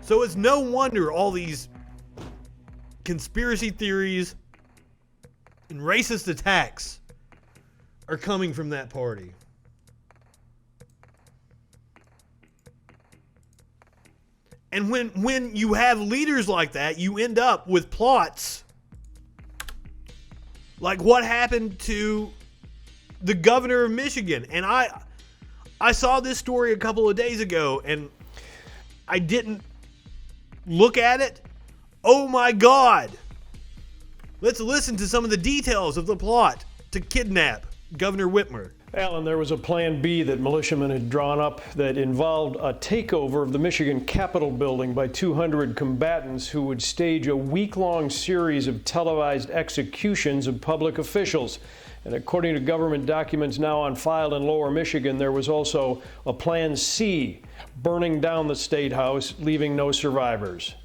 So it's no wonder all these conspiracy theories and racist attacks are coming from that party. And when you have leaders like that, you end up with plots like what happened to the governor of Michigan. And I saw this story a couple of days ago, and I didn't look at it. Oh my God. Let's listen to some of the details of the plot to kidnap Governor Whitmer. Alan, there was a plan B that militiamen had drawn up that involved a takeover of the Michigan Capitol building by 200 combatants who would stage a week-long series of televised executions of public officials. And according to government documents now on file in Lower Michigan, there was also a Plan C, burning down the State House, leaving no survivors.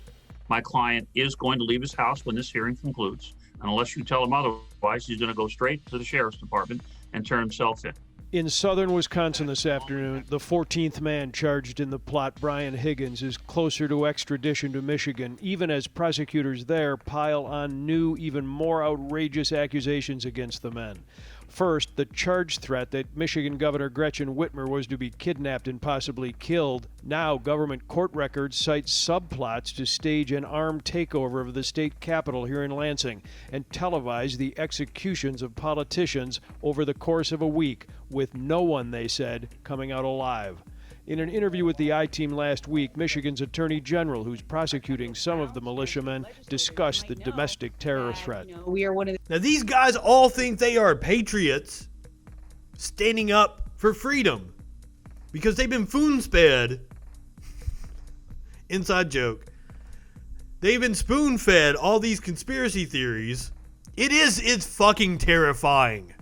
My client is going to leave his house when this hearing concludes. And unless you tell him otherwise, he's going to go straight to the sheriff's department and turn himself in. In southern Wisconsin this afternoon, the 14th man charged in the plot, Brian Higgins, is closer to extradition to Michigan, even as prosecutors there pile on new, even more outrageous accusations against the men. First, the charge threat that Michigan Governor Gretchen Whitmer was to be kidnapped and possibly killed. Now, government court records cite subplots to stage an armed takeover of the state capitol here in Lansing and televise the executions of politicians over the course of a week, with no one, they said, coming out alive. In an interview with the I-Team last week, Michigan's Attorney General, who's prosecuting some of the militiamen, discussed the domestic terror threat. Now, these guys all think they are patriots standing up for freedom because they've been spoon-fed. Inside joke. They've been spoon-fed all these conspiracy theories. It's fucking terrifying.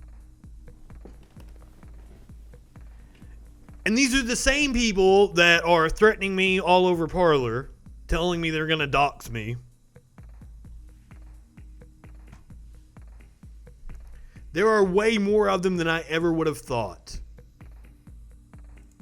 And these are the same people that are threatening me all over Parler, telling me they're going to dox me. There are way more of them than I ever would have thought.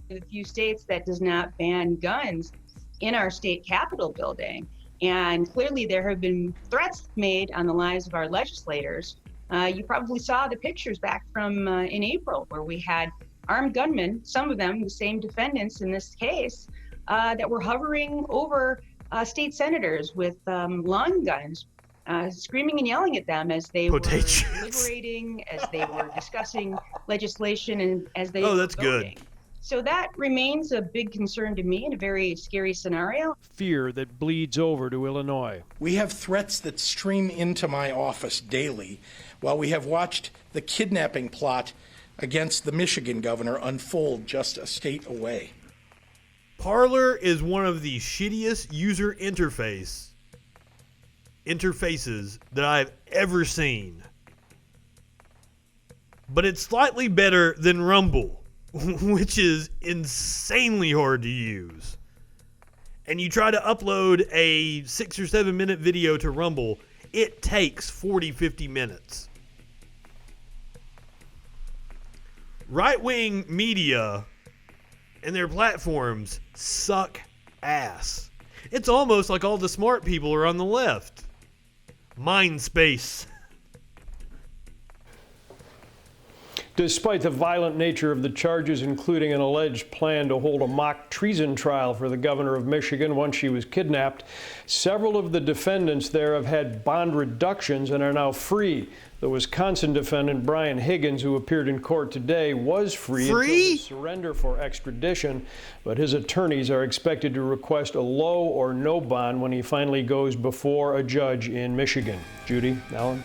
A few states that does not ban guns in our state capitol building. And clearly there have been threats made on the lives of our legislators. You probably saw the pictures back from in April where we had armed gunmen, some of them the same defendants in this case, that were hovering over state senators with long guns, screaming and yelling at them as they were deliberating, as they were discussing legislation, and as they were that's voting. Good. So that remains a big concern to me and a very scary scenario. Fear that bleeds over to Illinois. We have threats that stream into my office daily while we have watched the kidnapping plot against the Michigan governor unfold just a state away. Parler is one of the shittiest user interfaces that I've ever seen. But it's slightly better than Rumble, which is insanely hard to use. And you try to upload a 6 or 7 minute video to Rumble, it takes 40-50 minutes. Right-wing media and their platforms suck ass. It's almost like all the smart people are on the left. Mindspace. Despite the violent nature of the charges, including an alleged plan to hold a mock treason trial for the governor of Michigan once she was kidnapped, several of the defendants there have had bond reductions and are now free. The Wisconsin defendant, Brian Higgins, who appeared in court today, was free until his surrender for extradition, but his attorneys are expected to request a low or no bond when he finally goes before a judge in Michigan. Judy, Alan?